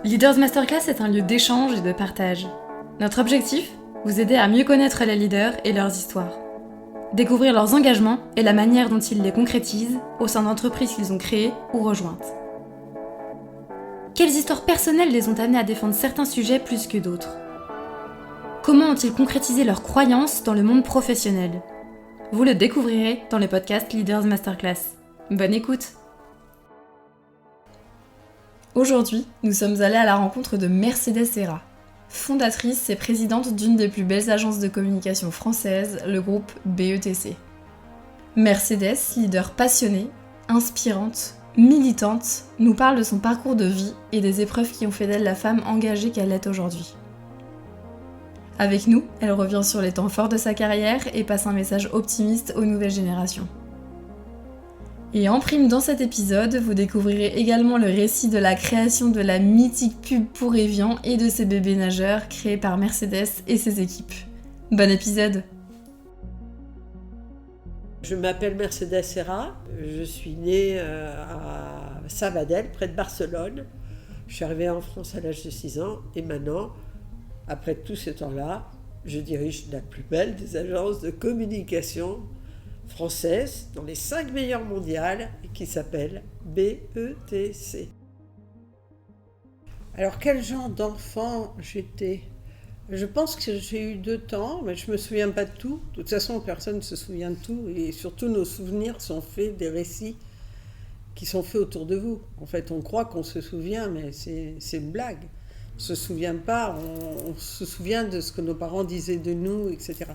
Leaders Masterclass est un lieu d'échange et de partage. Notre objectif ? Vous aider à mieux connaître les leaders et leurs histoires. Découvrir leurs engagements et la manière dont ils les concrétisent au sein d'entreprises qu'ils ont créées ou rejointes. Quelles histoires personnelles les ont amenés à défendre certains sujets plus que d'autres ? Comment ont-ils concrétisé leurs croyances dans le monde professionnel ? Vous le découvrirez dans le podcast Leaders Masterclass. Bonne écoute ! Aujourd'hui, nous sommes allés à la rencontre de Mercedes Serra, fondatrice et présidente d'une des plus belles agences de communication françaises, le groupe BETC. Mercedes, leader passionnée, inspirante, militante, nous parle de son parcours de vie et des épreuves qui ont fait d'elle la femme engagée qu'elle est aujourd'hui. Avec nous, elle revient sur les temps forts de sa carrière et passe un message optimiste aux nouvelles générations. Et en prime dans cet épisode, vous découvrirez également le récit de la création de la mythique pub pour Evian et de ses bébés nageurs créés par Mercedes et ses équipes. Bon épisode! Je m'appelle Mercedes Serra, je suis née à Sabadell, près de Barcelone. Je suis arrivée en France à l'âge de 6 ans et maintenant, après tout ce temps-là, je dirige la plus belle des agences de communication française dans les 5 meilleures mondiales qui s'appelle BETC. Alors quel genre d'enfant j'étais ? Je pense que j'ai eu 2 temps, mais je ne me souviens pas de tout. De toute façon, personne ne se souvient de tout et surtout nos souvenirs sont faits des récits qui sont faits autour de vous. En fait, on croit qu'on se souvient, mais c'est une blague. On ne se souvient pas, on se souvient de ce que nos parents disaient de nous, etc.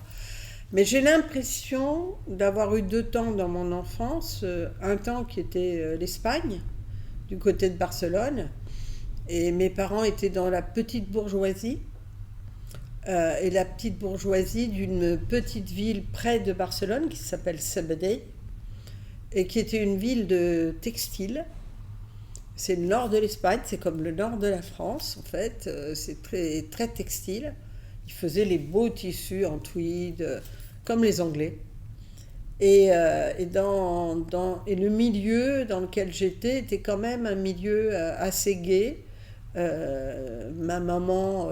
Mais j'ai l'impression d'avoir eu 2 temps dans mon enfance. Un temps qui était l'Espagne, du côté de Barcelone. Et mes parents étaient dans la petite bourgeoisie. Et la petite bourgeoisie d'une petite ville près de Barcelone qui s'appelle Sabadell. Et qui était une ville de textile. C'est le nord de l'Espagne, c'est comme le nord de la France en fait. C'est très, très textile. Ils faisaient les beaux tissus en tweed, comme les Anglais. Et le milieu dans lequel j'étais était quand même un milieu assez gai. Ma maman,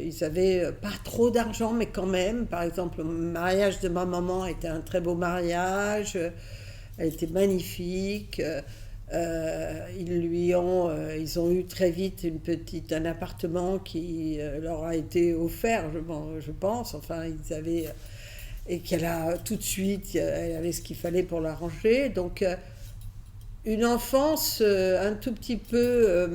ils avaient pas trop d'argent, mais quand même. Par exemple, le mariage de ma maman était un très beau mariage. Elle était magnifique. Ils ont eu très vite un appartement qui leur a été offert, je pense. Enfin, ils avaient... Et qu'elle a tout de suite, elle avait ce qu'il fallait pour la ranger. Donc, une enfance un tout petit peu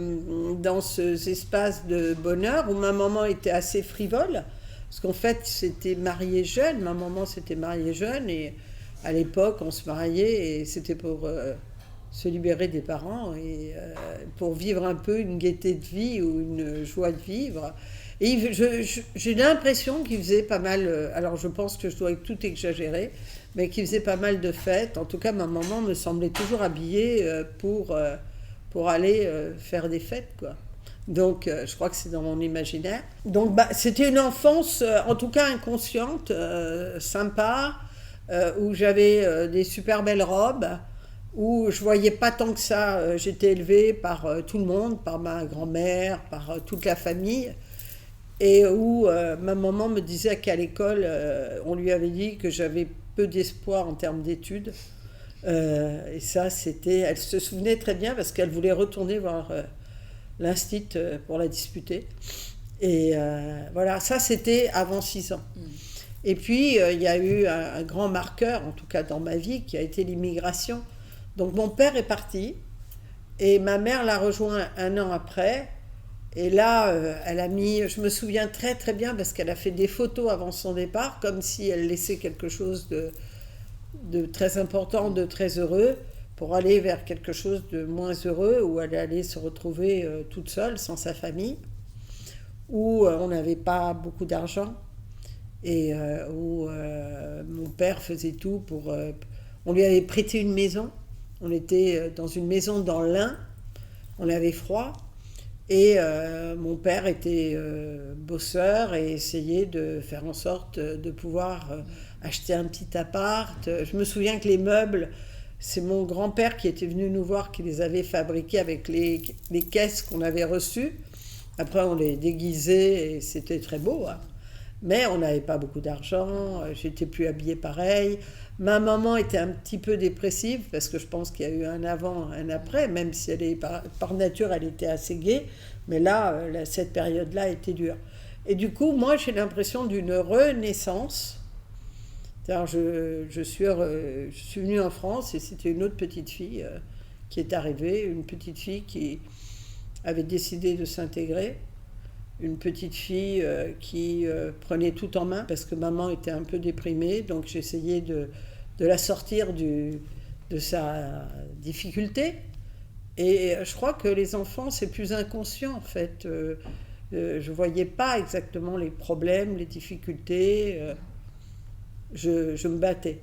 dans ces espaces de bonheur où ma maman était assez frivole. Parce qu'en fait, c'était mariée jeune. Ma maman s'était mariée jeune et à l'époque, on se mariait et c'était pour se libérer des parents et pour vivre un peu une gaieté de vie ou une joie de vivre. Et j'ai l'impression qu'il faisait pas mal, alors je pense que je dois tout exagérer, mais qu'il faisait pas mal de fêtes. En tout cas, ma maman me semblait toujours habillée pour aller faire des fêtes, quoi. Donc, je crois que c'est dans mon imaginaire. Donc, c'était une enfance, en tout cas inconsciente, sympa, où j'avais des super belles robes, où je voyais pas tant que ça. J'étais élevée par tout le monde, par ma grand-mère, par toute la famille. Et où ma maman me disait qu'à l'école, on lui avait dit que j'avais peu d'espoir en termes d'études. Et ça, elle se souvenait très bien parce qu'elle voulait retourner voir l'instit pour la disputer. Et voilà, ça c'était avant 6 ans. Et puis, il y a eu un grand marqueur, en tout cas dans ma vie, qui a été l'immigration. Donc mon père est parti et ma mère l'a rejoint 1 an après. Et là, elle a mis, je me souviens très très bien parce qu'elle a fait des photos avant son départ, comme si elle laissait quelque chose de très important, de très heureux, pour aller vers quelque chose de moins heureux, où elle allait se retrouver toute seule, sans sa famille, où on n'avait pas beaucoup d'argent, et où mon père faisait tout pour... on lui avait prêté une maison, on était dans une maison dans l'Ain, on avait froid, et mon père était bosseur et essayait de faire en sorte de pouvoir acheter un petit appart. Je me souviens que les meubles, c'est mon grand-père qui était venu nous voir, qui les avait fabriqués avec les caisses qu'on avait reçues. Après, on les déguisait et c'était très beau, hein. Mais on n'avait pas beaucoup d'argent, j'étais plus habillée pareil. Ma maman était un petit peu dépressive parce que je pense qu'il y a eu un avant, un après, même si elle est par nature, elle était assez gaie. Mais là, cette période-là était dure. Et du coup, moi, j'ai l'impression d'une renaissance. C'est-à-dire, je suis venue en France et c'était une autre petite fille qui est arrivée, une petite fille qui avait décidé de s'intégrer, une petite fille qui prenait tout en main parce que maman était un peu déprimée, donc j'essayais de la sortir de sa difficulté. Et je crois que les enfants, c'est plus inconscient en fait. Je ne voyais pas exactement les problèmes, les difficultés. Je me battais.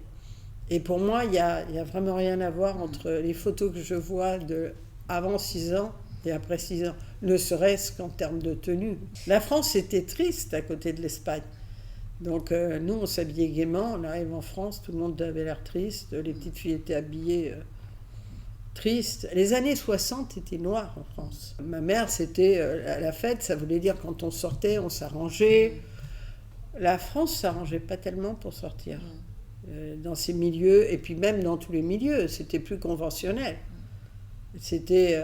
Et pour moi, il y a vraiment rien à voir entre les photos que je vois de avant 6 ans et après 6 ans, ne serait-ce qu'en termes de tenue. La France était triste à côté de l'Espagne. Donc nous, on s'habillait gaiement, on arrive en France, tout le monde avait l'air triste, les petites filles étaient habillées tristes. Les années 60 étaient noires en France. Ma mère, c'était à la fête, ça voulait dire quand on sortait, on s'arrangeait. La France s'arrangeait pas tellement pour sortir dans ces milieux, et puis même dans tous les milieux, c'était plus conventionnel. C'était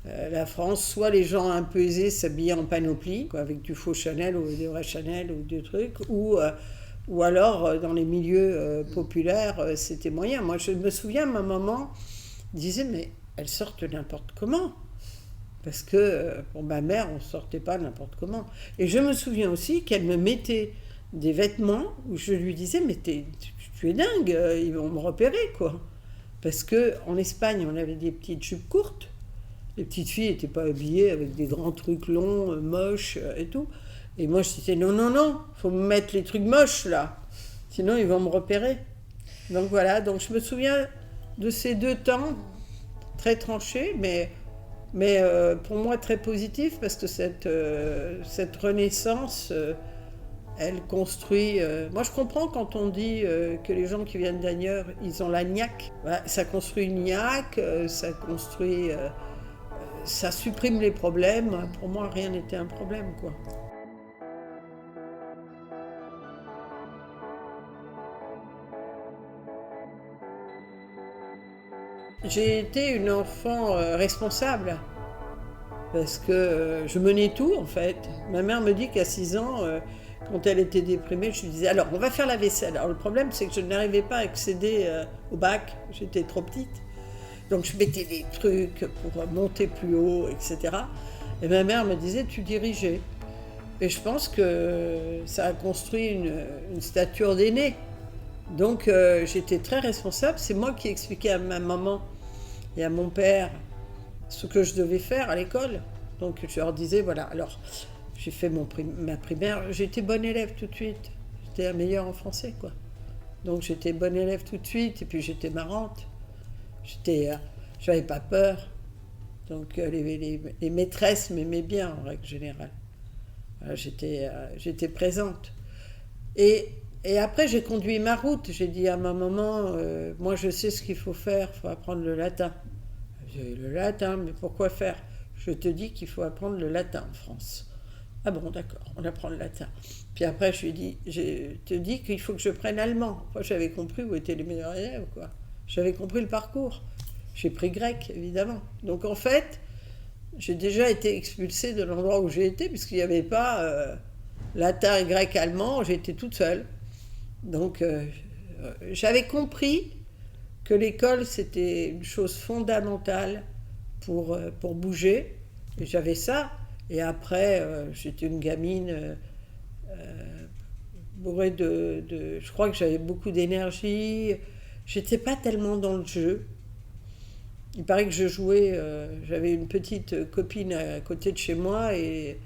la France, soit les gens un peu aisés s'habillaient en panoplie, quoi, avec du faux Chanel ou des vrais Chanel ou des trucs, ou alors dans les milieux populaires, c'était moyen. Moi, je me souviens, ma maman disait, mais elles sortent n'importe comment. Parce que pour ma mère, on ne sortait pas n'importe comment. Et je me souviens aussi qu'elle me mettait des vêtements où je lui disais, mais tu es dingue, ils vont me repérer, quoi. Parce qu'en Espagne, on avait des petites jupes courtes. Les petites filles n'étaient pas habillées avec des grands trucs longs, moches et tout. Et moi, je disais, non, non, non, il faut me mettre les trucs moches, là. Sinon, ils vont me repérer. Donc voilà, donc je me souviens de ces 2 temps très tranchés, mais pour moi très positifs, parce que cette renaissance, elle construit... moi, je comprends quand on dit que les gens qui viennent d'ailleurs, ils ont la niaque. Voilà, ça construit une niaque, ça construit... ça supprime les problèmes. Pour moi, rien n'était un problème, quoi. J'ai été une enfant responsable parce que je menais tout, en fait. Ma mère me dit qu'à 6 ans, quand elle était déprimée, je lui disais, alors, on va faire la vaisselle. Alors, le problème, c'est que je n'arrivais pas à accéder au bac. J'étais trop petite. Donc, je mettais des trucs pour monter plus haut, etc. Et ma mère me disait, tu dirigeais. Et je pense que ça a construit une stature d'aîné. Donc, j'étais très responsable. C'est moi qui expliquais à ma maman et à mon père ce que je devais faire à l'école. Donc, je leur disais, voilà, alors, j'ai fait ma primaire. J'étais bonne élève tout de suite. J'étais la meilleure en français, quoi. Donc, j'étais bonne élève tout de suite. Et puis, j'étais marrante. J'avais pas peur. Donc, les maîtresses m'aimaient bien, en règle générale. Voilà, j'étais présente. Et après, j'ai conduit ma route. J'ai dit à ma maman, moi, je sais ce qu'il faut faire, il faut apprendre le latin. J'ai dit, le latin, mais pourquoi faire? Je te dis qu'il faut apprendre le latin en France. Ah bon, d'accord, on apprend le latin. Puis après, je lui ai dit, je te dis qu'il faut que je prenne allemand. Moi, j'avais compris où étaient les meilleurs élèves, quoi. J'avais compris le parcours. J'ai pris grec, évidemment. Donc, en fait, j'ai déjà été expulsée de l'endroit où j'ai été, puisqu'il n'y avait pas latin et grec allemand, j'étais toute seule. Donc, j'avais compris que l'école, c'était une chose fondamentale pour bouger. Et j'avais ça. Et après, j'étais une gamine bourrée je crois que j'avais beaucoup d'énergie. J'étais pas tellement dans le jeu. Il paraît que je jouais... j'avais une petite copine à côté de chez moi et...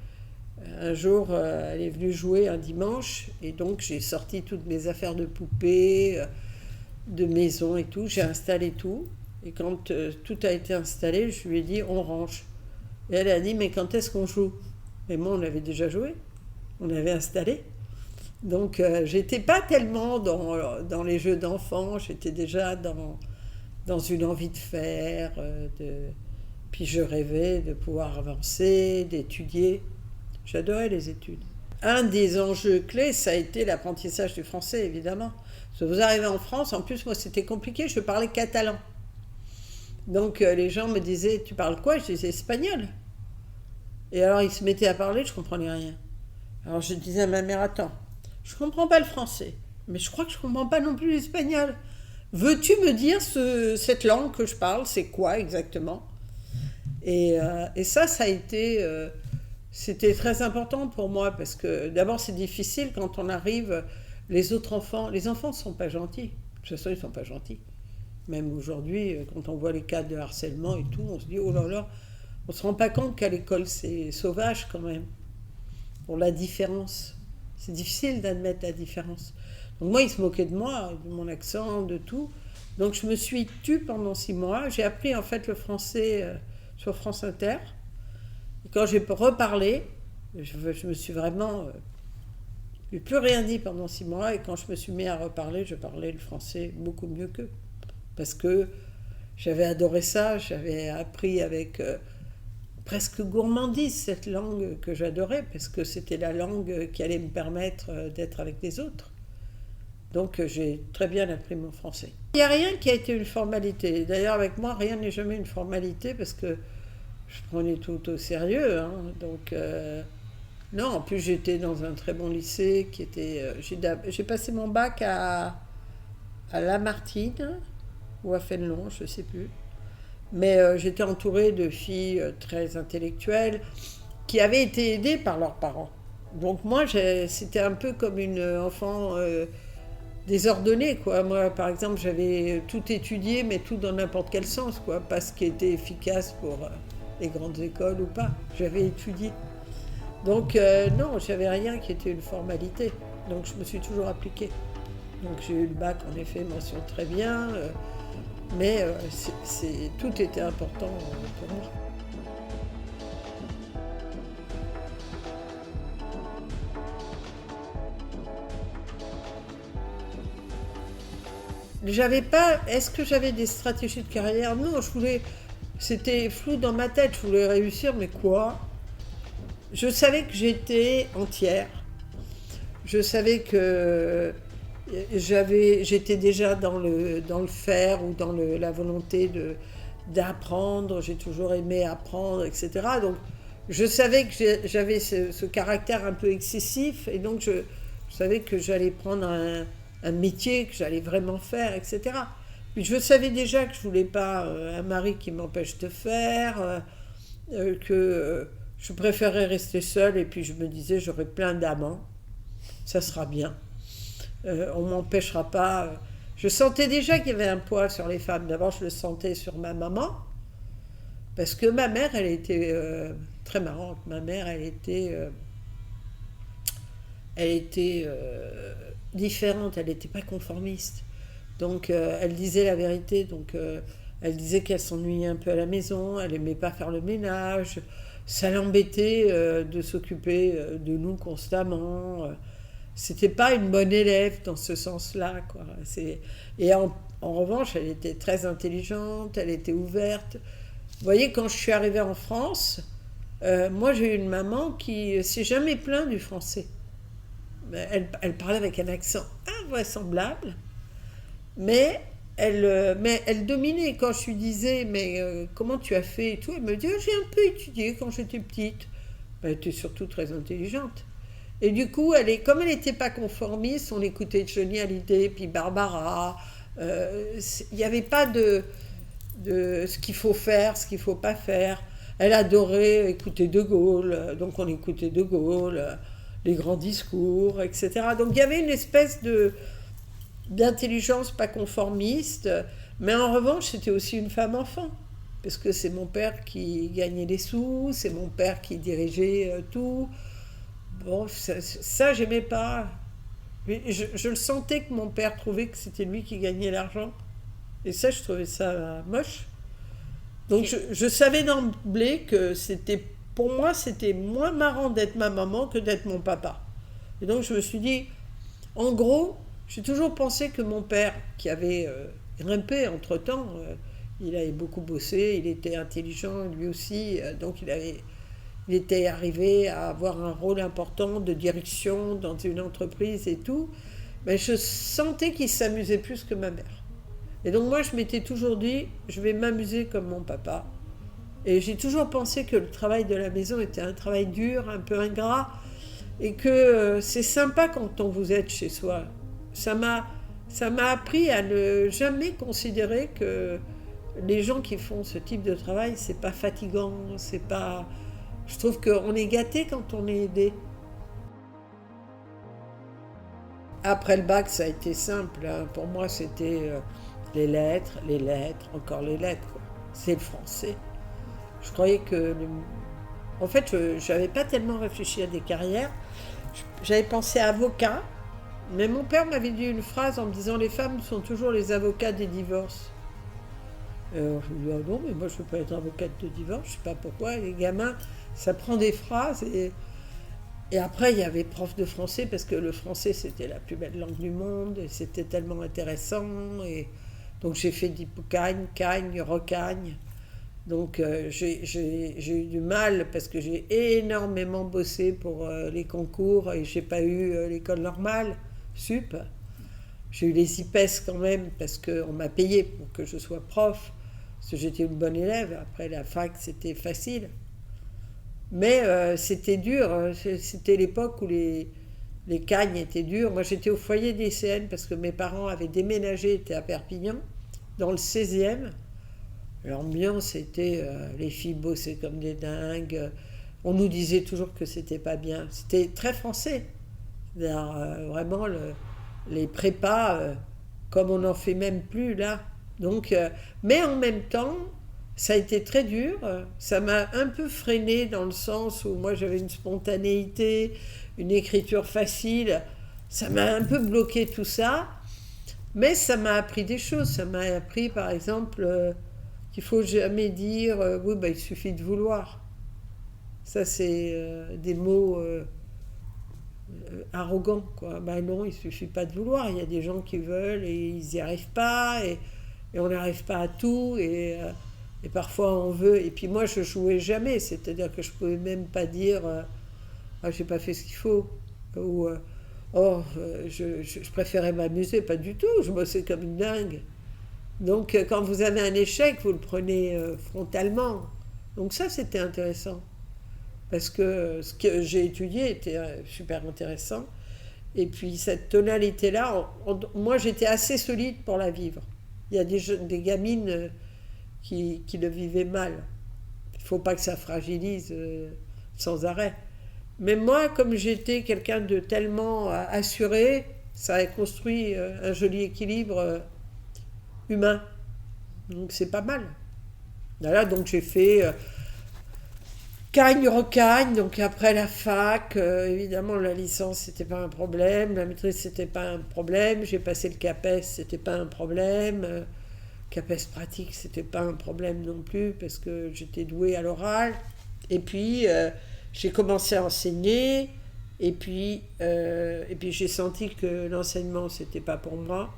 Un jour, elle est venue jouer un dimanche et donc j'ai sorti toutes mes affaires de poupées, de maison et tout. J'ai installé tout et quand tout a été installé, je lui ai dit on range. Et elle a dit mais quand est-ce qu'on joue? Et moi on avait déjà joué, on avait installé. Donc j'étais pas tellement dans les jeux d'enfants, j'étais déjà dans une envie de faire, puis je rêvais de pouvoir avancer, d'étudier. J'adorais les études. Un des enjeux clés, ça a été l'apprentissage du français, évidemment. Parce que vous arrivez en France, en plus, moi, c'était compliqué, je parlais catalan. Donc, les gens me disaient, tu parles quoi? Je disais espagnol. Et alors, ils se mettaient à parler, je comprenais rien. Alors, je disais à ma mère, attends, je comprends pas le français, mais je crois que je comprends pas non plus l'espagnol. Veux-tu me dire cette langue que je parle, c'est quoi exactement? Et ça a été... c'était très important pour moi parce que d'abord c'est difficile quand on arrive, les enfants ne sont pas gentils. De toute façon, ils ne sont pas gentils. Même aujourd'hui, quand on voit les cas de harcèlement et tout, on se dit oh là là, on ne se rend pas compte qu'à l'école c'est sauvage quand même. Pour la différence. C'est difficile d'admettre la différence. Donc moi, ils se moquaient de moi, de mon accent, de tout. Donc je me suis tue pendant 6 mois. J'ai appris en fait le français sur France Inter. Et quand j'ai reparlé, je me suis vraiment... j'ai plus rien dit pendant 6 mois. Et quand je me suis mis à reparler, je parlais le français beaucoup mieux qu'eux. Parce que j'avais adoré ça. J'avais appris avec presque gourmandise cette langue que j'adorais. Parce que c'était la langue qui allait me permettre d'être avec les autres. Donc j'ai très bien appris mon français. Il n'y a rien qui a été une formalité. D'ailleurs, avec moi, rien n'est jamais une formalité parce que je prenais tout au sérieux. Hein. Donc, non, en plus, j'étais dans un très bon lycée qui était... j'ai passé mon bac à Lamartine ou à Fénelon, je ne sais plus. Mais j'étais entourée de filles très intellectuelles qui avaient été aidées par leurs parents. Donc moi, c'était un peu comme une enfant... désordonnée, quoi. Moi, par exemple, j'avais tout étudié, mais tout dans n'importe quel sens, quoi. Pas ce qui était efficace pour les grandes écoles ou pas. J'avais étudié. Donc, non, j'avais rien qui était une formalité. Donc, je me suis toujours appliquée. Donc, j'ai eu le bac, en effet, mention très bien. Mais tout était important pour moi. Est-ce que j'avais des stratégies de carrière? Non, c'était flou dans ma tête, je voulais réussir, mais quoi? Je savais que j'étais entière. Je savais que j'étais déjà dans le faire ou dans la volonté d'apprendre. J'ai toujours aimé apprendre, etc. Donc, je savais que j'avais ce caractère un peu excessif, et donc je savais que j'allais prendre un métier que j'allais vraiment faire, etc. Puis je savais déjà que je ne voulais pas un mari qui m'empêche de faire, que je préférais rester seule, et puis je me disais j'aurai plein d'amants, ça sera bien. On ne m'empêchera pas. Je sentais déjà qu'il y avait un poids sur les femmes. D'abord, je le sentais sur ma maman, parce que ma mère, elle était très marrante. Ma mère, elle était différente, elle n'était pas conformiste. Donc elle disait la vérité, donc elle disait qu'elle s'ennuyait un peu à la maison, elle n'aimait pas faire le ménage, ça l'embêtait de s'occuper de nous constamment. C'était pas une bonne élève dans ce sens-là, quoi. Et en revanche, elle était très intelligente, elle était ouverte. Vous voyez, quand je suis arrivée en France, moi j'ai eu une maman qui s'est jamais plainte du français. Elle parlait avec un accent invraisemblable, mais elle dominait. Quand je lui disais, mais comment tu as fait et tout, elle me dit, j'ai un peu étudié quand j'étais petite. Elle était surtout très intelligente. Et du coup, comme elle n'était pas conformiste, on écoutait Johnny Hallyday, puis Barbara. Il n'y avait pas de ce qu'il faut faire, ce qu'il ne faut pas faire. Elle adorait écouter De Gaulle, donc on écoutait De Gaulle, les grands discours, etc. Donc il y avait une espèce d'intelligence pas conformiste, mais en revanche, c'était aussi une femme enfant, parce que c'est mon père qui gagnait les sous, c'est mon père qui dirigeait tout. Bon, ça j'aimais pas. Je le sentais que mon père trouvait que c'était lui qui gagnait l'argent. Et ça, je trouvais ça moche. Donc je savais d'emblée que pour moi, c'était moins marrant d'être ma maman que d'être mon papa. Et donc je me suis dit, en gros, j'ai toujours pensé que mon père, qui avait grimpé entre-temps, il avait beaucoup bossé, il était intelligent lui aussi, donc il était arrivé à avoir un rôle important de direction dans une entreprise et tout, mais je sentais qu'il s'amusait plus que ma mère. Et donc moi, je m'étais toujours dit, je vais m'amuser comme mon papa. Et j'ai toujours pensé que le travail de la maison était un travail dur, un peu ingrat, et que c'est sympa quand on vous aide chez soi. Ça m'a, ça m'a appris à ne jamais considérer que les gens qui font ce type de travail, c'est pas fatigant, c'est pas... Je trouve qu'on est gâté quand on est aidé. Après le bac, ça a été simple, hein. Pour moi, c'était les lettres, encore les lettres, quoi. C'est le français. Je croyais que... En fait, je n'avais pas tellement réfléchi à des carrières. J'avais pensé à avocat, mais mon père m'avait dit une phrase en me disant les femmes sont toujours les avocats des divorces. Alors, je me dis, ah non, mais moi je ne veux pas être avocate de divorce, je ne sais pas pourquoi. Les gamins, ça prend des phrases. Et après, il y avait prof de français, parce que le français, c'était la plus belle langue du monde, et c'était tellement intéressant. Et donc j'ai fait d'hypocagne, cagne, recagne. Donc j'ai eu du mal, parce que j'ai énormément bossé pour les concours, et je n'ai pas eu l'école normale, sup. J'ai eu les IPES quand même, parce qu'on m'a payé pour que je sois prof, parce que j'étais une bonne élève. Après la fac, c'était facile. Mais c'était dur, c'était l'époque où les cagnes étaient dures. Moi, j'étais au foyer des CN parce que mes parents avaient déménagé, étaient à Perpignan, dans le 16e. L'ambiance était, les filles bossaient comme des dingues. On nous disait toujours que c'était pas bien. C'était très français. C'est-à-dire, vraiment, les prépas, comme on n'en fait même plus là. Donc, mais en même temps, ça a été très dur. Ça m'a un peu freiné dans le sens où moi j'avais une spontanéité, une écriture facile. Ça m'a un peu bloqué tout ça. Mais ça m'a appris des choses. Ça m'a appris par exemple qu'il ne faut jamais dire oui, bah, il suffit de vouloir. Ça, c'est des mots arrogants, quoi. Ben non, il ne suffit pas de vouloir. Il y a des gens qui veulent et ils n'y arrivent pas. Et on n'arrive pas à tout. Et parfois on veut. Et puis moi, je jouais jamais. C'est-à-dire que je ne pouvais même pas dire ah, j'ai pas fait ce qu'il faut. Ou je préférais m'amuser. Pas du tout. Je bossais comme une dingue. Donc quand vous avez un échec, vous le prenez frontalement. Donc ça, c'était intéressant. Parce que ce que j'ai étudié était super intéressant. Et puis cette tonalité-là, moi j'étais assez solide pour la vivre. Il y a des gamines qui le vivaient mal. Il ne faut pas que ça fragilise sans arrêt. Mais moi, comme j'étais quelqu'un de tellement assuré, ça a construit un joli équilibre humain. Donc c'est pas mal. Voilà, donc j'ai fait cagne, recagne. Donc après la fac, évidemment la licence c'était pas un problème, la maîtrise c'était pas un problème, j'ai passé le CAPES, c'était pas un problème, CAPES pratique c'était pas un problème non plus parce que j'étais douée à l'oral. Et puis j'ai commencé à enseigner et puis j'ai senti que l'enseignement c'était pas pour moi,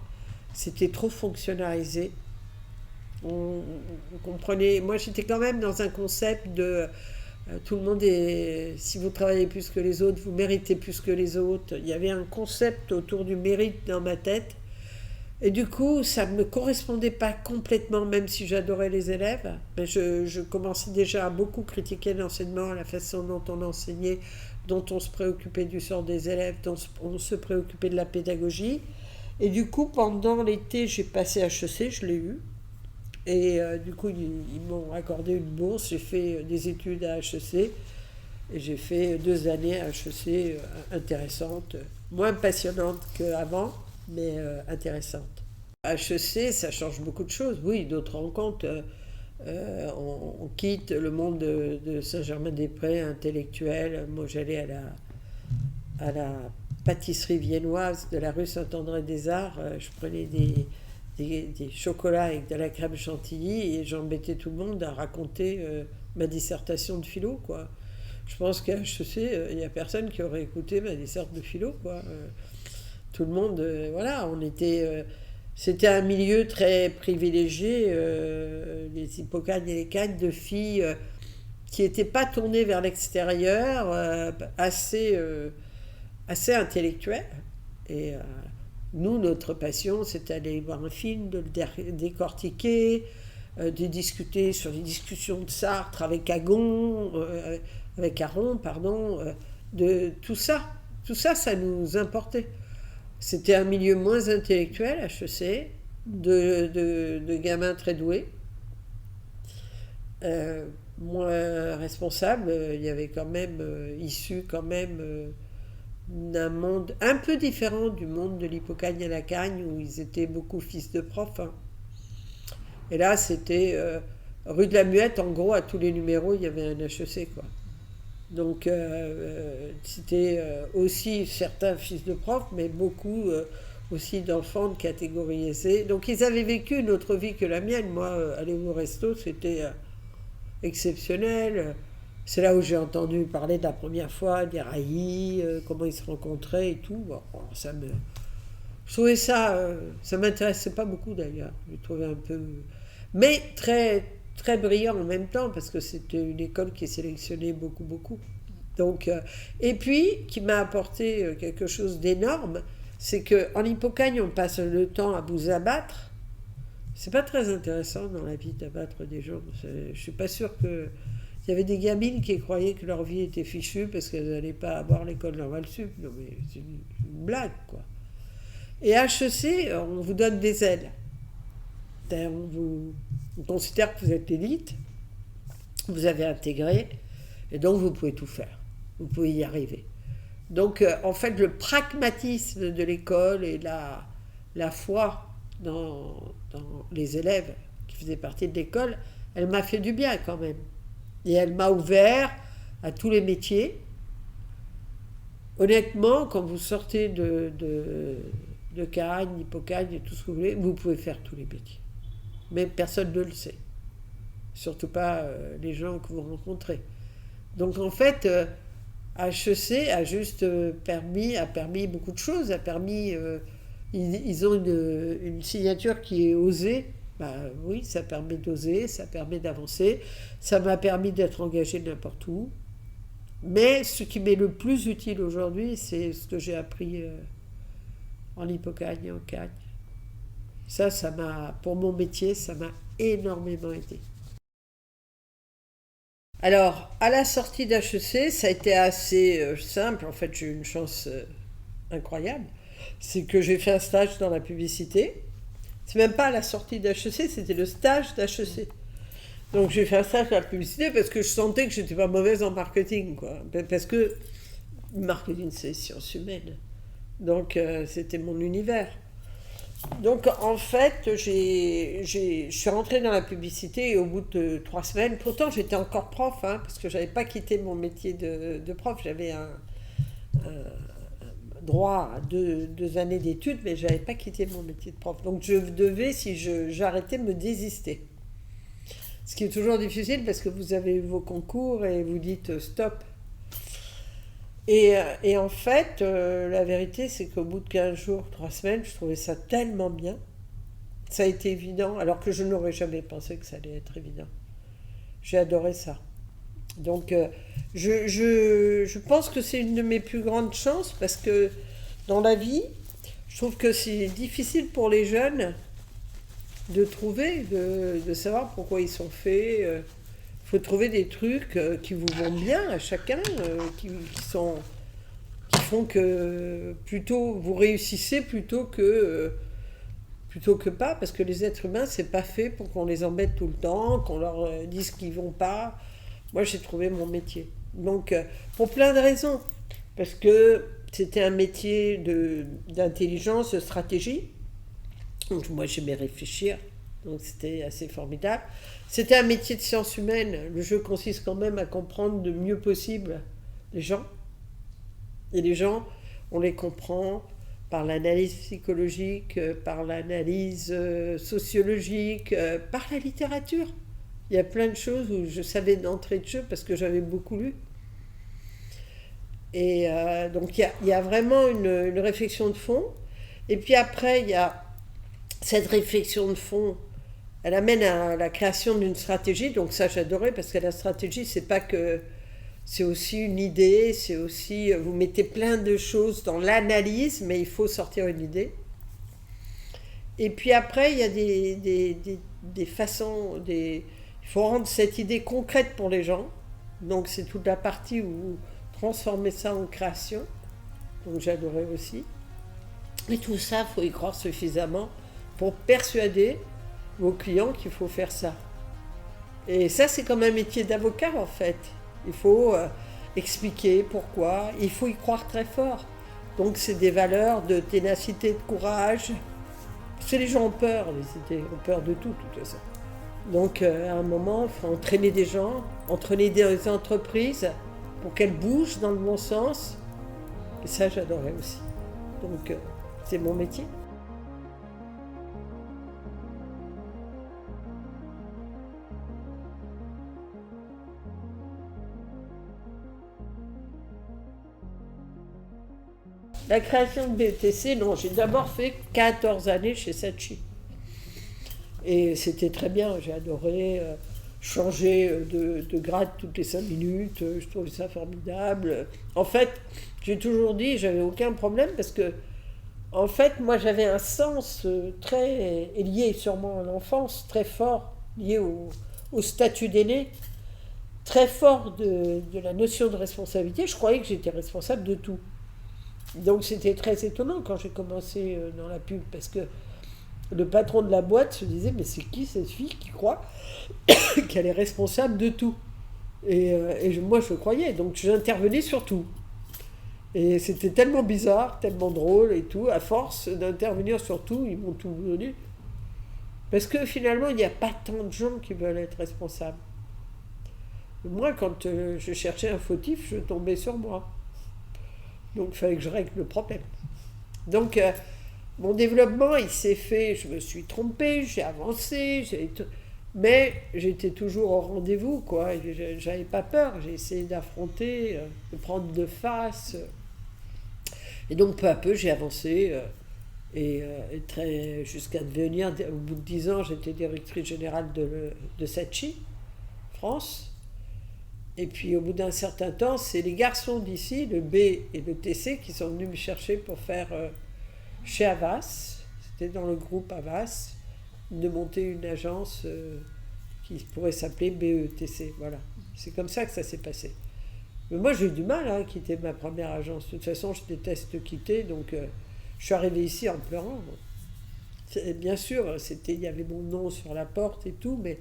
c'était trop fonctionnalisé. On comprenait, moi j'étais quand même dans un concept de tout le monde est, si vous travaillez plus que les autres, vous méritez plus que les autres. Il y avait un concept autour du mérite dans ma tête. Et du coup, ça ne me correspondait pas complètement, même si j'adorais les élèves. Mais je commençais déjà à beaucoup critiquer l'enseignement, la façon dont on enseignait, dont on se préoccupait du sort des élèves, dont on se préoccupait de la pédagogie. Et du coup, pendant l'été, j'ai passé HEC, je l'ai eu. Et du coup, ils m'ont accordé une bourse. J'ai fait des études à HEC. Et j'ai fait 2 années à HEC intéressantes, moins passionnantes qu'avant, mais intéressantes. À HEC, ça change beaucoup de choses. Oui, d'autres rencontres. On quitte le monde de Saint-Germain-des-Prés intellectuel. Moi, j'allais à la pâtisserie viennoise de la rue Saint-André-des-Arts. Je prenais des chocolats avec de la crème chantilly et j'embêtais tout le monde à raconter ma dissertation de philo, quoi. Je pense qu'à HEC, il n'y a personne qui aurait écouté ma disserte de philo, quoi. Tout le monde, voilà, c'était un milieu très privilégié, les hippocagnes et les cagnes de filles qui n'était pas tourné vers l'extérieur, assez intellectuel. Et nous, notre passion, c'est d'aller voir un film, de le décortiquer, de discuter sur les discussions de Sartre avec avec Aron, pardon, de tout ça. Tout ça, ça nous importait. C'était un milieu moins intellectuel, HEC, de gamins très doués, moins responsables. Il y avait quand même, issus quand même d'un monde un peu différent du monde de l'Hippocagne à la Cagne, où ils étaient beaucoup fils de profs. Hein. Et là, c'était rue de la Muette, en gros, à tous les numéros, il y avait un HEC, quoi. Donc, c'était aussi certains fils de profs, mais beaucoup aussi d'enfants de catégorie aisée. Donc, ils avaient vécu une autre vie que la mienne. Moi, aller au resto, c'était exceptionnel. C'est là où j'ai entendu parler de la première fois des raillis, comment ils se rencontraient et tout. Bon, je trouvais ça, ça m'intéressait pas beaucoup d'ailleurs. Je trouvais un peu, mais très très brillant en même temps parce que c'était une école qui sélectionnait beaucoup. Donc, et puis qui m'a apporté quelque chose d'énorme, c'est que en Hippocagne on passe le temps à vous abattre. C'est pas très intéressant dans la vie d'abattre des gens. Je suis pas sûre que il y avait des gamines qui croyaient que leur vie était fichue parce qu'elles n'allaient pas avoir l'école normale sup. Non mais c'est une blague, quoi. Et HEC, on vous donne des ailes. On considère que vous êtes l'élite, vous avez intégré, et donc vous pouvez tout faire. Vous pouvez y arriver. Donc, en fait, le pragmatisme de l'école et la foi dans les élèves qui faisaient partie de l'école, elle m'a fait du bien quand même. Et elle m'a ouvert à tous les métiers. Honnêtement, quand vous sortez de Cagne, d'Hippocagne et tout ce que vous voulez, vous pouvez faire tous les métiers. Mais personne ne le sait. Surtout pas les gens que vous rencontrez. Donc en fait, HEC a juste permis beaucoup de choses. Ils ont une signature qui est osée. Bah oui, ça permet d'oser, ça permet d'avancer. Ça m'a permis d'être engagée n'importe où. Mais ce qui m'est le plus utile aujourd'hui, c'est ce que j'ai appris en Hippocagne et en Cagne. Ça m'a, pour mon métier, ça m'a énormément aidé. Alors, à la sortie d'HEC, ça a été assez simple. En fait, j'ai eu une chance incroyable. C'est que j'ai fait un stage dans la publicité. C'est même pas à la sortie d'HEC, c'était le stage d'HEC. Donc j'ai fait un stage dans la publicité parce que je sentais que j'étais pas mauvaise en marketing, quoi. Parce que le marketing, c'est sciences humaines. Donc c'était mon univers. Donc en fait, je suis rentrée dans la publicité et au bout de 3 semaines, pourtant j'étais encore prof, hein, parce que j'avais pas quitté mon métier de prof, j'avais un droit à 2 années d'études, mais j'avais pas quitté mon métier de prof. Donc je devais, si j'arrêtais, me désister. Ce qui est toujours difficile parce que vous avez eu vos concours et vous dites stop. Et en fait, la vérité, c'est qu'au bout de 15 jours, 3 semaines, je trouvais ça tellement bien. Ça a été évident, alors que je n'aurais jamais pensé que ça allait être évident. J'ai adoré ça. Donc, je pense que c'est une de mes plus grandes chances parce que dans la vie, je trouve que c'est difficile pour les jeunes de trouver, de savoir pourquoi ils sont faits. Il faut trouver des trucs qui vous vont bien à chacun, qui font que plutôt vous réussissez plutôt que pas, parce que les êtres humains, c'est pas fait pour qu'on les embête tout le temps, qu'on leur dise qu'ils vont pas. Moi, j'ai trouvé mon métier. Donc, pour plein de raisons. Parce que c'était un métier d'intelligence, de stratégie. Donc, moi, j'aimais réfléchir. Donc, c'était assez formidable. C'était un métier de sciences humaines. Le jeu consiste quand même à comprendre le mieux possible les gens. Et les gens, on les comprend par l'analyse psychologique, par l'analyse sociologique, par la littérature. Il y a plein de choses où je savais d'entrée de jeu parce que j'avais beaucoup lu. Et donc il y a vraiment une réflexion de fond. Et puis après, il y a cette réflexion de fond, elle amène à la création d'une stratégie. Donc ça, j'adorais, parce que la stratégie, c'est pas que... C'est aussi une idée, c'est aussi... Vous mettez plein de choses dans l'analyse, mais il faut sortir une idée. Et puis après, il y a des façons... Il faut rendre cette idée concrète pour les gens. Donc c'est toute la partie où vous transformez ça en création. Donc j'adorais aussi. Et tout ça, il faut y croire suffisamment pour persuader vos clients qu'il faut faire ça. Et ça, c'est comme un métier d'avocat, en fait. Il faut expliquer pourquoi. Il faut y croire très fort. Donc c'est des valeurs de ténacité, de courage. Parce que les gens ont peur, ont peur de tout ça. Donc à un moment, il faut entraîner des gens, entraîner des entreprises pour qu'elles bougent dans le bon sens. Et ça, j'adorais aussi. Donc c'est mon métier. La création de BETC, non, j'ai d'abord fait 14 années chez Saatchi. Et c'était très bien, j'ai adoré changer de grade toutes les 5 minutes, je trouvais ça formidable. En fait, j'ai toujours dit, j'avais aucun problème parce que, en fait, moi j'avais un sens très lié sûrement à l'enfance, très fort, lié au statut d'aîné, très fort de la notion de responsabilité. Je croyais que j'étais responsable de tout. Donc c'était très étonnant quand j'ai commencé dans la pub, parce que le patron de la boîte se disait, mais c'est qui cette fille qui croit qu'elle est responsable de tout? Et moi je croyais, donc j'intervenais sur tout. Et c'était tellement bizarre, tellement drôle et tout, à force d'intervenir sur tout, ils m'ont tout donné. Parce que finalement, il n'y a pas tant de gens qui veulent être responsables. Moi, quand je cherchais un fautif, je tombais sur moi. Donc il fallait que je règle le problème. Donc mon développement, il s'est fait, je me suis trompée, j'ai avancé, mais j'étais toujours au rendez-vous, quoi. J'avais pas peur, j'ai essayé d'affronter, de prendre de face. Et donc peu à peu, j'ai avancé, jusqu'à devenir, au bout de 10 ans, j'étais directrice générale de Saatchi, France. Et puis au bout d'un certain temps, c'est les garçons d'ici, le B et le TC, qui sont venus me chercher pour faire chez Havas, c'était dans le groupe Havas, de monter une agence qui pourrait s'appeler BETC. Voilà, c'est comme ça que ça s'est passé. Mais moi j'ai eu du mal à quitter ma première agence. De toute façon, je déteste quitter, donc je suis arrivée ici en pleurant. Bien sûr, il y avait mon nom sur la porte et tout, mais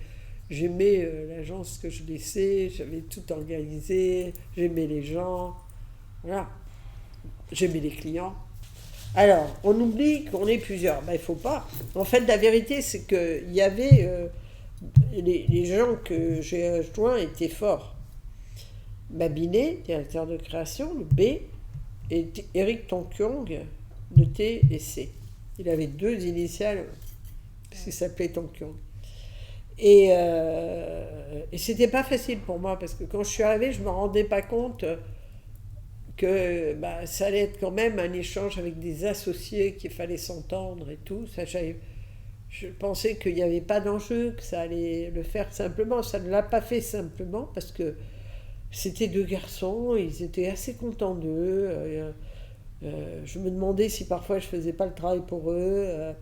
j'aimais l'agence que je laissais, j'avais tout organisé, j'aimais les gens, voilà, j'aimais les clients. Alors, on oublie qu'on est plusieurs, il ne faut pas. En fait, la vérité, c'est qu'il y avait, les gens que j'ai rejoints étaient forts. Babinet, directeur de création, le B, et Eric Tonkyong, le T et C. Il avait 2 initiales, parce qu'il s'appelait Tonkyong. Et c'était pas facile pour moi, parce que quand je suis arrivée, je me rendais pas compte que ça allait être quand même un échange avec des associés, qu'il fallait s'entendre et tout. Je pensais qu'il n'y avait pas d'enjeu, que ça allait le faire simplement. Ça ne l'a pas fait simplement, parce que c'était 2 garçons, ils étaient assez contents d'eux. Je me demandais si parfois je faisais pas le travail pour eux.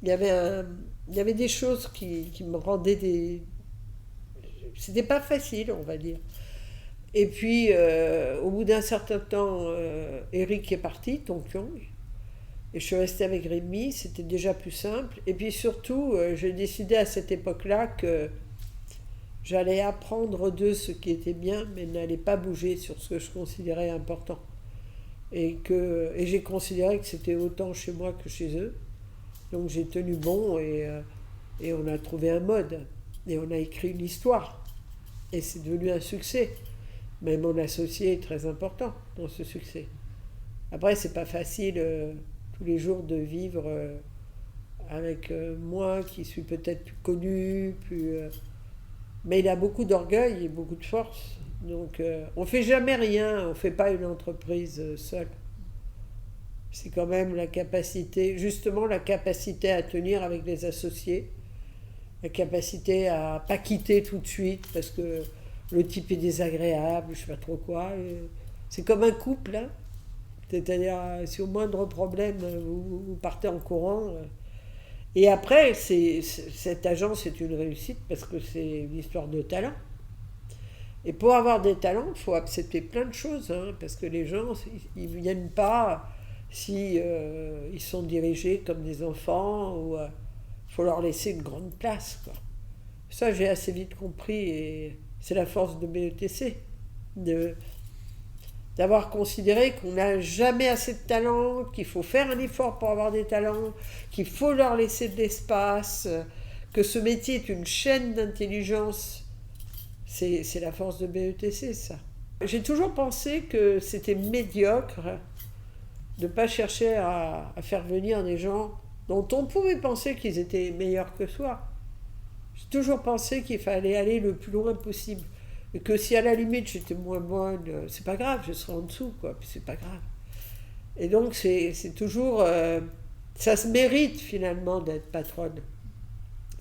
Il y avait des choses qui me rendaient C'était pas facile, on va dire. Et puis, au bout d'un certain temps, Eric est parti, Tonkyong, et je suis restée avec Rémi, c'était déjà plus simple. Et puis surtout, j'ai décidé à cette époque-là que j'allais apprendre d'eux ce qui était bien, mais n'allais pas bouger sur ce que je considérais important. Et j'ai considéré que c'était autant chez moi que chez eux. Donc j'ai tenu bon et on a trouvé un mode. Et on a écrit une histoire. Et c'est devenu un succès. Mais mon associé est très important dans ce succès. Après, c'est pas facile tous les jours de vivre avec moi qui suis peut-être plus connu, mais il a beaucoup d'orgueil et beaucoup de force. Donc on fait jamais rien, on fait pas une entreprise seule. C'est quand même justement la capacité à tenir avec les associés la capacité à pas quitter tout de suite parce que le type est désagréable, je sais pas trop quoi. C'est comme un couple, hein. C'est-à-dire, si au moindre problème, vous partez en courant. Et après, cette agence est une réussite parce que c'est une histoire de talent. Et pour avoir des talents, il faut accepter plein de choses, hein, parce que les gens, ils ne viennent pas si ils sont dirigés comme des enfants, ou faut leur laisser une grande place, quoi. Ça, j'ai assez vite compris, et c'est la force de BETC, d'avoir considéré qu'on n'a jamais assez de talent, qu'il faut faire un effort pour avoir des talents, qu'il faut leur laisser de l'espace, que ce métier est une chaîne d'intelligence. C'est la force de BETC, ça. J'ai toujours pensé que c'était médiocre de ne pas chercher à faire venir des gens dont on pouvait penser qu'ils étaient meilleurs que soi. J'ai toujours pensé qu'il fallait aller le plus loin possible. Et que si à la limite j'étais moins bonne, c'est pas grave, je serais en dessous, quoi. Puis c'est pas grave. Et donc c'est toujours... ça se mérite finalement d'être patronne.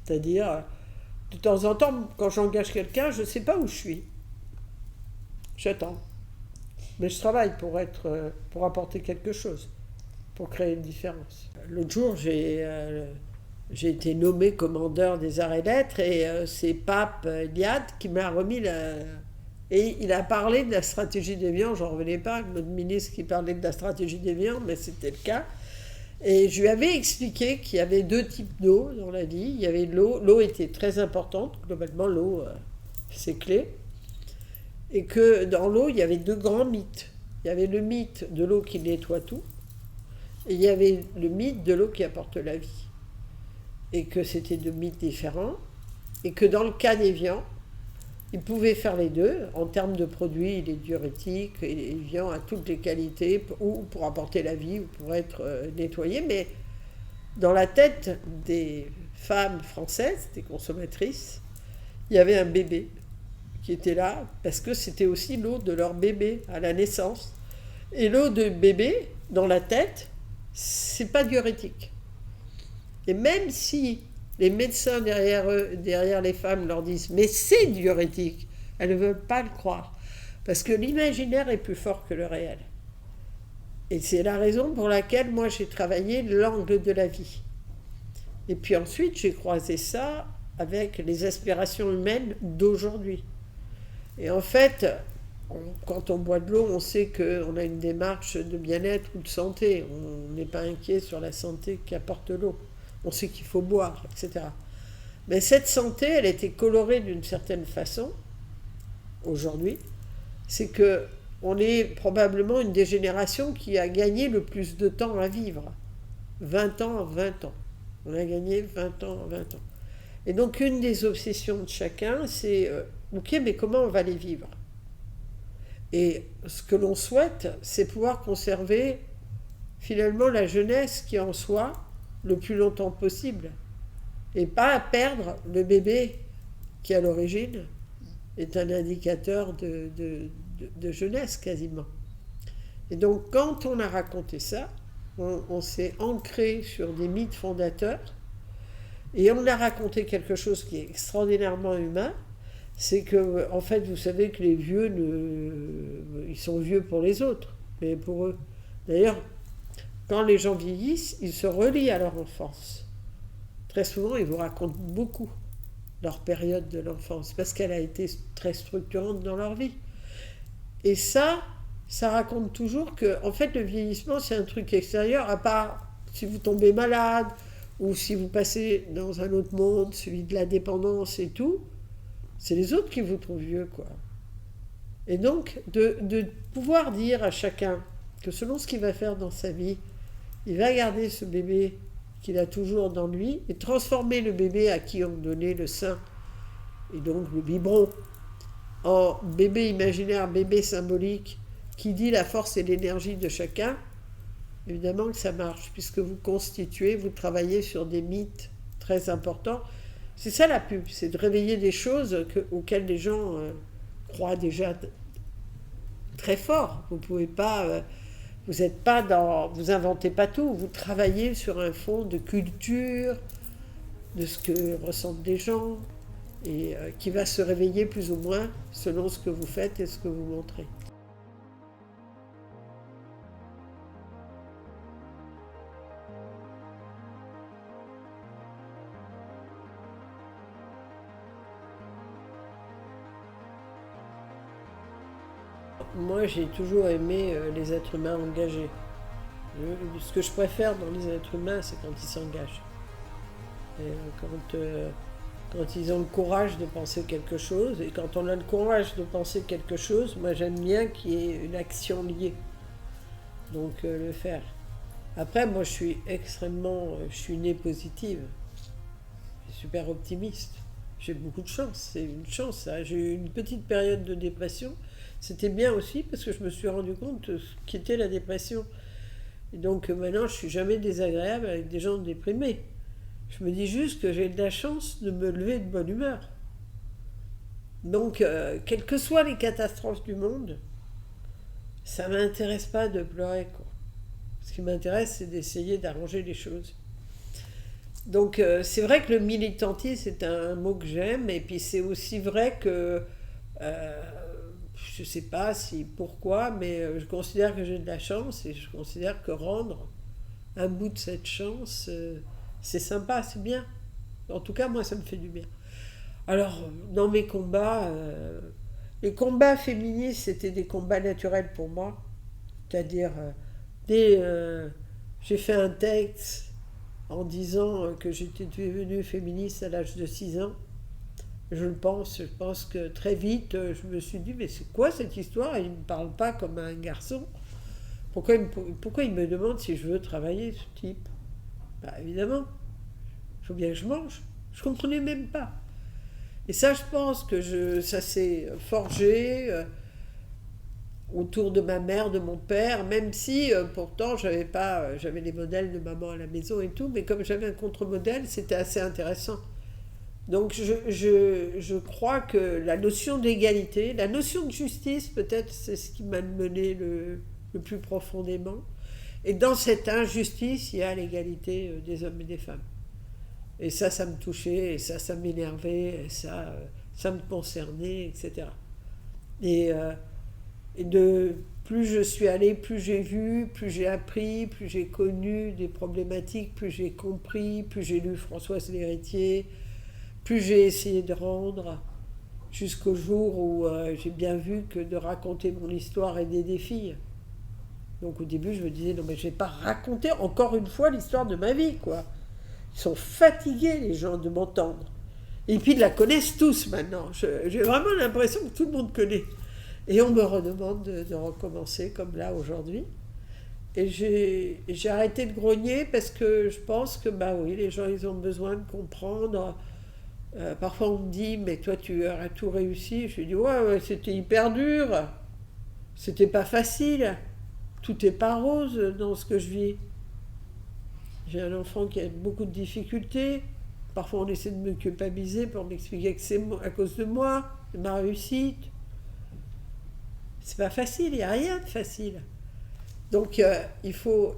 C'est-à-dire... De temps en temps, quand j'engage quelqu'un, je ne sais pas où je suis. J'attends. Mais je travaille pour apporter quelque chose, pour créer une différence. L'autre jour, j'ai été nommé commandeur des arts et lettres, et c'est Pape Liad qui m'a remis la... Et il a parlé de la stratégie d'Évian, j'en revenais pas, notre ministre qui parlait de la stratégie d'Évian, mais c'était le cas. Et je lui avais expliqué qu'il y avait 2 types d'eau dans la vie. Il y avait l'eau était très importante, globalement l'eau c'est clé. Et que dans l'eau, il y avait 2 grands mythes. Il y avait le mythe de l'eau qui nettoie tout, et il y avait le mythe de l'eau qui apporte la vie. Et que c'était 2 mythes différents, et que dans le cas d'Évian, il pouvait faire les deux. En termes de produits, il est diurétique, Évian a toutes les qualités, ou pour apporter la vie, ou pour être nettoyé, mais dans la tête des femmes françaises, des consommatrices, il y avait un bébé qui était là, parce que c'était aussi l'eau de leur bébé à la naissance. Et l'eau de bébé, dans la tête, c'est pas diurétique. Et même si les médecins derrière les femmes leur disent « mais c'est diurétique », elles ne veulent pas le croire, parce que l'imaginaire est plus fort que le réel. Et c'est la raison pour laquelle moi j'ai travaillé l'angle de la vie. Et puis ensuite j'ai croisé ça avec les aspirations humaines d'aujourd'hui. Et en fait, quand on boit de l'eau, on sait qu'on a une démarche de bien-être ou de santé. On n'est pas inquiet sur la santé qu'apporte l'eau. On sait qu'il faut boire, etc. Mais cette santé, elle a été colorée d'une certaine façon, aujourd'hui. C'est qu'on est probablement une des générations qui a gagné le plus de temps à vivre. 20 ans, 20 ans. On a gagné 20 ans, 20 ans. Et donc, une des obsessions de chacun, c'est ok, mais comment on va les vivre? Et ce que l'on souhaite, c'est pouvoir conserver finalement la jeunesse qui est en soi le plus longtemps possible, et pas perdre le bébé qui à l'origine est un indicateur de jeunesse quasiment. Et donc quand on a raconté ça, on s'est ancré sur des mythes fondateurs, et on a raconté quelque chose qui est extraordinairement humain. C'est que, en fait, vous savez que les vieux, ils sont vieux pour les autres, mais pour eux. D'ailleurs, quand les gens vieillissent, ils se relient à leur enfance. Très souvent, ils vous racontent beaucoup leur période de l'enfance, parce qu'elle a été très structurante dans leur vie. Et ça raconte toujours que, en fait, le vieillissement, c'est un truc extérieur, à part si vous tombez malade, ou si vous passez dans un autre monde, celui de la dépendance et tout, c'est les autres qui vous trouvent vieux, quoi. Et donc, de pouvoir dire à chacun que selon ce qu'il va faire dans sa vie, il va garder ce bébé qu'il a toujours dans lui et transformer le bébé à qui on donnait le sein, et donc le biberon, en bébé imaginaire, bébé symbolique, qui dit la force et l'énergie de chacun. Évidemment que ça marche, puisque vous constituez, vous travaillez sur des mythes très importants. C'est ça la pub, c'est de réveiller des choses auxquelles les gens croient déjà très fort. Vous pouvez pas, vous êtes pas dans, vous inventez pas tout, vous travaillez sur un fond de culture, de ce que ressentent les gens, et qui va se réveiller plus ou moins selon ce que vous faites et ce que vous montrez. Moi, j'ai toujours aimé les êtres humains engagés. Ce que je préfère dans les êtres humains, c'est quand ils s'engagent. Et quand ils ont le courage de penser quelque chose, et quand on a le courage de penser quelque chose, moi j'aime bien qu'il y ait une action liée. Donc le faire. Après, moi je suis née positive. Je suis super optimiste. J'ai beaucoup de chance, c'est une chance ça. J'ai eu une petite période de dépression. C'était bien aussi parce que je me suis rendu compte de ce qu'était la dépression. Et donc maintenant, je suis jamais désagréable avec des gens déprimés. Je me dis juste que j'ai de la chance de me lever de bonne humeur. Donc, quelles que soient les catastrophes du monde, ça ne m'intéresse pas de pleurer, quoi. Ce qui m'intéresse, c'est d'essayer d'arranger les choses. Donc, c'est vrai que le militantisme, c'est un mot que j'aime, et puis c'est aussi vrai que je ne sais pas pourquoi, mais je considère que j'ai de la chance, et je considère que rendre un bout de cette chance, c'est sympa, c'est bien. En tout cas, moi, ça me fait du bien. Alors, dans mes combats, les combats féministes, c'était des combats naturels pour moi. C'est-à-dire, j'ai fait un texte en disant que j'étais devenue féministe à l'âge de 6 ans. Je pense que très vite, je me suis dit, mais c'est quoi cette histoire? Il ne me parle pas comme un garçon. Pourquoi il me demande si je veux travailler, ce type? Bah, évidemment, il faut bien que je mange. Je ne comprenais même pas. Et ça, je pense que ça s'est forgé autour de ma mère, de mon père, même si pourtant j'avais les modèles de maman à la maison et tout, mais comme j'avais un contre-modèle, c'était assez intéressant. Donc je crois que la notion d'égalité, la notion de justice, peut-être, c'est ce qui m'a mené le plus profondément. Et dans cette injustice, il y a l'égalité des hommes et des femmes. Et ça me touchait, et ça m'énervait, et ça me concernait, etc. Et plus je suis allée, plus j'ai vu, plus j'ai appris, plus j'ai connu des problématiques, plus j'ai compris, plus j'ai lu Françoise L'Héritier, plus j'ai essayé de rendre, jusqu'au jour où j'ai bien vu que de raconter mon histoire aidait des filles. Donc au début, je me disais, non mais je ne vais pas raconter encore une fois l'histoire de ma vie, quoi. Ils sont fatigués, les gens, de m'entendre. Et puis, ils la connaissent tous maintenant. J'ai vraiment l'impression que tout le monde connaît. Et on me redemande de recommencer, comme là, aujourd'hui. Et j'ai arrêté de grogner parce que je pense que, bah oui, les gens, ils ont besoin de comprendre. Parfois, on me dit, mais toi, tu as tout réussi. Je dis, ouais, c'était hyper dur. C'était pas facile. Tout n'est pas rose dans ce que je vis. J'ai un enfant qui a beaucoup de difficultés. Parfois, on essaie de me culpabiliser pour m'expliquer que c'est à cause de moi, de ma réussite. C'est pas facile, il n'y a rien de facile. Donc, il faut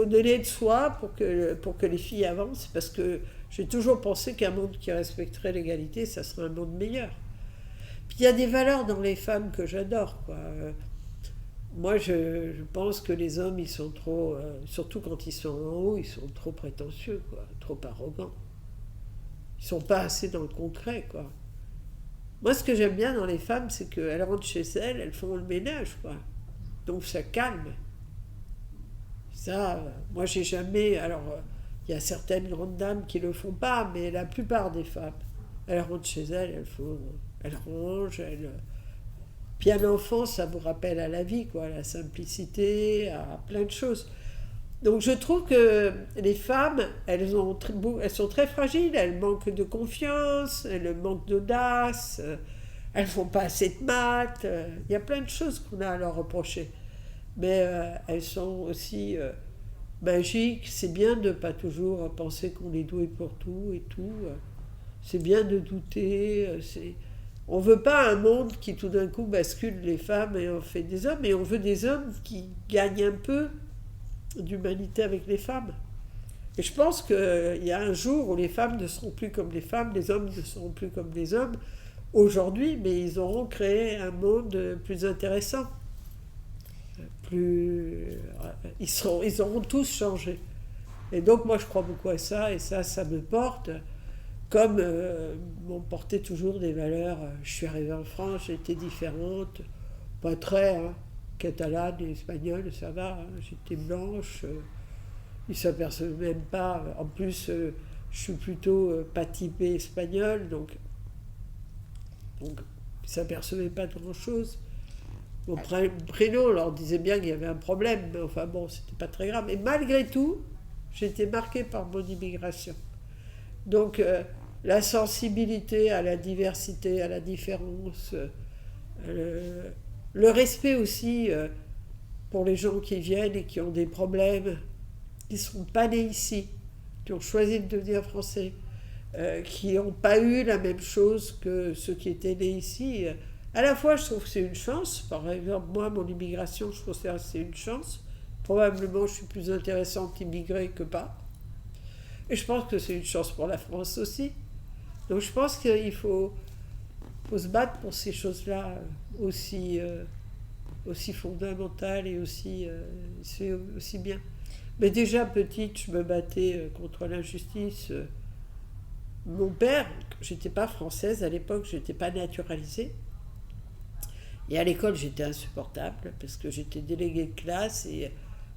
donner de soi pour que les filles avancent, parce que j'ai toujours pensé qu'un monde qui respecterait l'égalité, ça serait un monde meilleur. Puis, il y a des valeurs dans les femmes que j'adore, quoi. Moi, je pense que les hommes, ils sont trop, surtout quand ils sont en haut, ils sont trop prétentieux, quoi, trop arrogants. Ils sont pas assez dans le concret, quoi. Moi, ce que j'aime bien dans les femmes, c'est qu'elles rentrent chez elles, elles font le ménage, quoi. Donc, ça calme. Ça, moi, j'ai jamais... Alors, il y a certaines grandes dames qui le font pas, mais la plupart des femmes, elles rentrent chez elles, elles rangent, Puis un enfant, ça vous rappelle à la vie, quoi, à la simplicité, à plein de choses. Donc je trouve que les femmes, elles sont très fragiles, elles manquent de confiance, elles manquent d'audace, elles ne font pas assez de maths, il y a plein de choses qu'on a à leur reprocher. Mais elles sont aussi magiques, c'est bien de ne pas toujours penser qu'on est doué pour tout et tout. C'est bien de douter, On ne veut pas un monde qui tout d'un coup bascule les femmes et en fait des hommes, mais on veut des hommes qui gagnent un peu d'humanité avec les femmes. Et je pense qu'il y a un jour où les femmes ne seront plus comme les femmes, les hommes ne seront plus comme les hommes aujourd'hui, mais ils auront créé un monde plus intéressant. Ils auront tous changé. Et donc moi je crois beaucoup à ça, et ça me porte, comme m'ont porté toujours des valeurs. Je suis arrivée en France, j'étais différente, pas très, hein, catalane et espagnole, ça va, hein, j'étais blanche, ils ne s'apercevaient même pas. En plus, je suis plutôt pas typée espagnole, donc ils ne s'apercevaient pas de grand-chose. Mon prénom, on leur disait bien qu'il y avait un problème, mais enfin bon, c'était pas très grave. Et malgré tout, j'ai été marquée par mon immigration. Donc, la sensibilité à la diversité, à la différence, le respect aussi pour les gens qui viennent et qui ont des problèmes, qui ne sont pas nés ici, qui ont choisi de devenir français, qui n'ont pas eu la même chose que ceux qui étaient nés ici. À la fois, je trouve que c'est une chance. Par exemple, moi, mon immigration, je considère que c'est une chance. Probablement, je suis plus intéressante immigrée que pas. Et je pense que c'est une chance pour la France aussi. Donc je pense qu'il faut se battre pour ces choses-là aussi fondamentales et aussi bien. Mais déjà petite, je me battais contre l'injustice. Mon père, j'étais pas française à l'époque, j'étais pas naturalisée. Et à l'école, j'étais insupportable parce que j'étais déléguée de classe et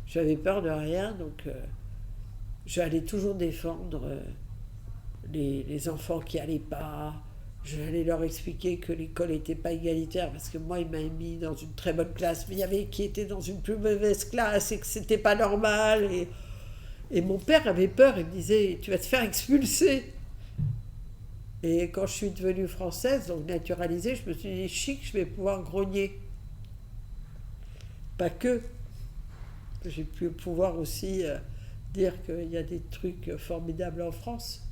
j'avais peur de rien. Donc j'allais toujours défendre les enfants qui n'allaient pas. J'allais leur expliquer que l'école n'était pas égalitaire parce que moi, ils m'avaient mis dans une très bonne classe, mais il y avait qui était dans une plus mauvaise classe et que c'était pas normal. Et mon père avait peur, il me disait « tu vas te faire expulser ». Et quand je suis devenue française, donc naturalisée, je me suis dit chic, je vais pouvoir grogner. Pas que. J'ai pu pouvoir aussi dire qu'il y a des trucs formidables en France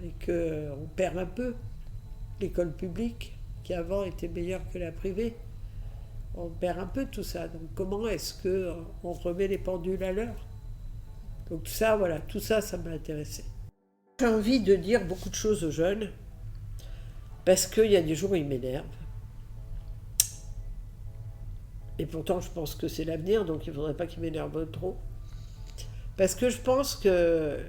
et qu'on perd un peu l'école publique qui avant était meilleure que la privée. On perd un peu tout ça. Donc comment est-ce qu'on remet les pendules à l'heure? Donc tout ça, voilà, tout ça, ça m'a intéressée. J'ai envie de dire beaucoup de choses aux jeunes parce qu'il y a des jours où ils m'énervent. Et pourtant, je pense que c'est l'avenir, donc il ne faudrait pas qu'ils m'énervent trop. Parce que je pense que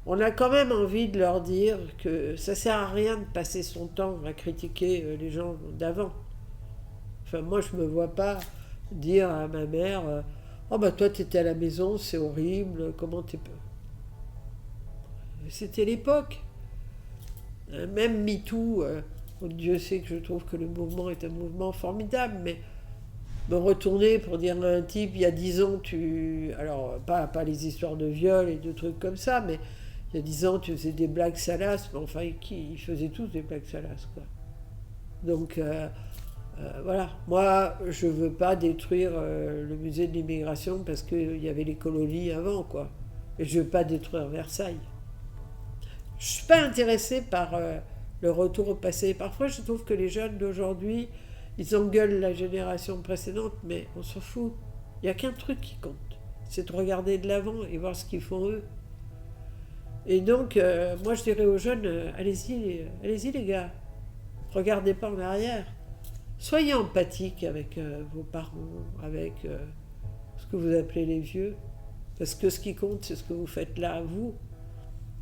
on a quand même envie de leur dire que ça ne sert à rien de passer son temps à critiquer les gens d'avant. Enfin, moi, je ne me vois pas dire à ma mère « Oh, bah toi, tu étais à la maison, c'est horrible, comment t'es... » C'était l'époque. Même MeToo, Dieu sait que je trouve que le mouvement est un mouvement formidable, mais me retourner pour dire à un type, il y a 10 ans, alors, pas les histoires de viol et de trucs comme ça, mais il y a 10 ans, tu faisais des blagues salaces, mais enfin, ils faisaient tous des blagues salaces, quoi. Donc, voilà. Moi, je veux pas détruire le musée de l'immigration parce qu'il y avait les colonies avant, quoi. Et je veux pas détruire Versailles. Je suis pas intéressée par le retour au passé. Parfois, je trouve que les jeunes d'aujourd'hui, ils engueulent la génération précédente, mais on s'en fout. Il n'y a qu'un truc qui compte, c'est de regarder de l'avant et voir ce qu'ils font eux. Et donc, moi je dirais aux jeunes, allez-y les gars, regardez pas en arrière. Soyez empathiques avec vos parents, avec ce que vous appelez les vieux, parce que ce qui compte, c'est ce que vous faites là, vous.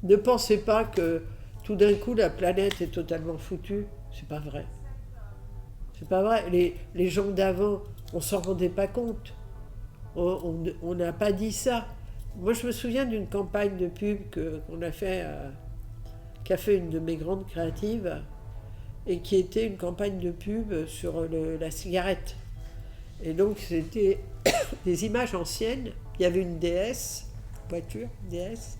Ne pensez pas que tout d'un coup la planète est totalement foutue, c'est pas vrai. C'est pas vrai. Les gens d'avant, on s'en rendait pas compte. On n'a pas dit ça. Moi, je me souviens d'une campagne de pub qu'a fait une de mes grandes créatives, et qui était une campagne de pub sur la cigarette. Et donc, c'était des images anciennes. Il y avait une DS, voiture, DS,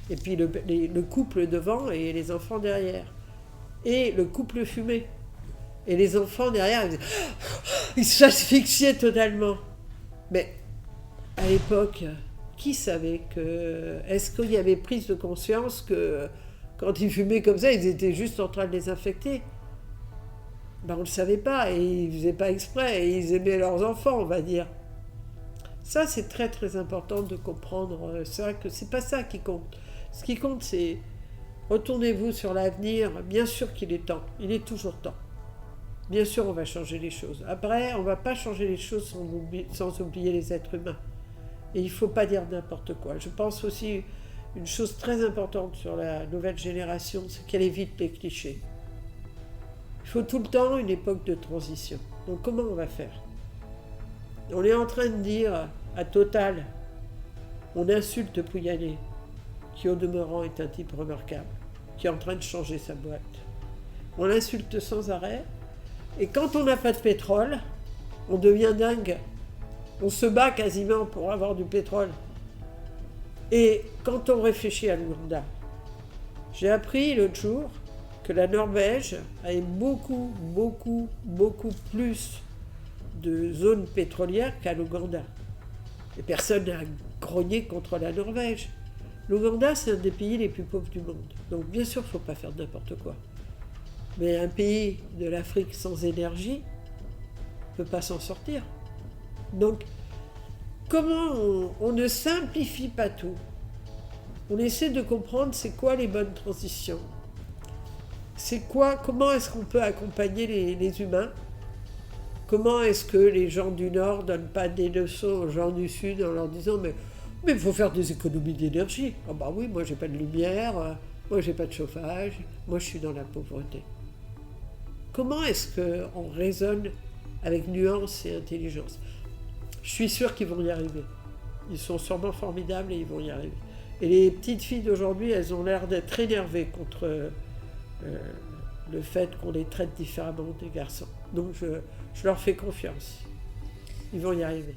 et puis le couple devant et les enfants derrière. Et le couple fumait. Et les enfants derrière, ils s'asphyxiaient totalement. Mais à l'époque, qui savait que... Est-ce qu'il y avait prise de conscience que quand ils fumaient comme ça, ils étaient juste en train de les infecter? Ben, on ne le savait pas, et ils ne faisaient pas exprès, et ils aimaient leurs enfants, on va dire. Ça, c'est très très important de comprendre ça, que c'est pas ça qui compte. Ce qui compte, c'est retournez-vous sur l'avenir. Bien sûr qu'il est temps, il est toujours temps. Bien sûr, on va changer les choses. Après, on va pas changer les choses sans oublier les êtres humains. Et il faut pas dire n'importe quoi. Je pense aussi une chose très importante sur la nouvelle génération, c'est qu'elle évite les clichés. Il faut tout le temps une époque de transition. Donc comment on va faire ? On est en train de dire à Total, on insulte Pouyanné, qui au demeurant est un type remarquable, qui est en train de changer sa boîte. On l'insulte sans arrêt, et quand on n'a pas de pétrole, on devient dingue. On se bat quasiment pour avoir du pétrole. Et quand on réfléchit à l'Ouganda, j'ai appris l'autre jour que la Norvège avait beaucoup plus de zones pétrolières qu'à l'Ouganda. Et personne n'a grogné contre la Norvège. L'Ouganda, c'est un des pays les plus pauvres du monde. Donc bien sûr, il ne faut pas faire n'importe quoi. Mais un pays de l'Afrique sans énergie ne peut pas s'en sortir. Donc, comment on ne simplifie pas tout ? On essaie de comprendre c'est quoi les bonnes transitions. Comment est-ce qu'on peut accompagner les humains ? Comment est-ce que les gens du Nord ne donnent pas des leçons aux gens du Sud en leur disant mais il faut faire des économies d'énergie. Ah bah oui, moi j'ai pas de lumière, moi j'ai pas de chauffage, moi je suis dans la pauvreté. Comment est-ce qu'on raisonne avec nuance et intelligence ? Je suis sûre qu'ils vont y arriver. Ils sont sûrement formidables et ils vont y arriver. Et les petites filles d'aujourd'hui, elles ont l'air d'être énervées contre le fait qu'on les traite différemment des garçons. Donc je leur fais confiance. Ils vont y arriver.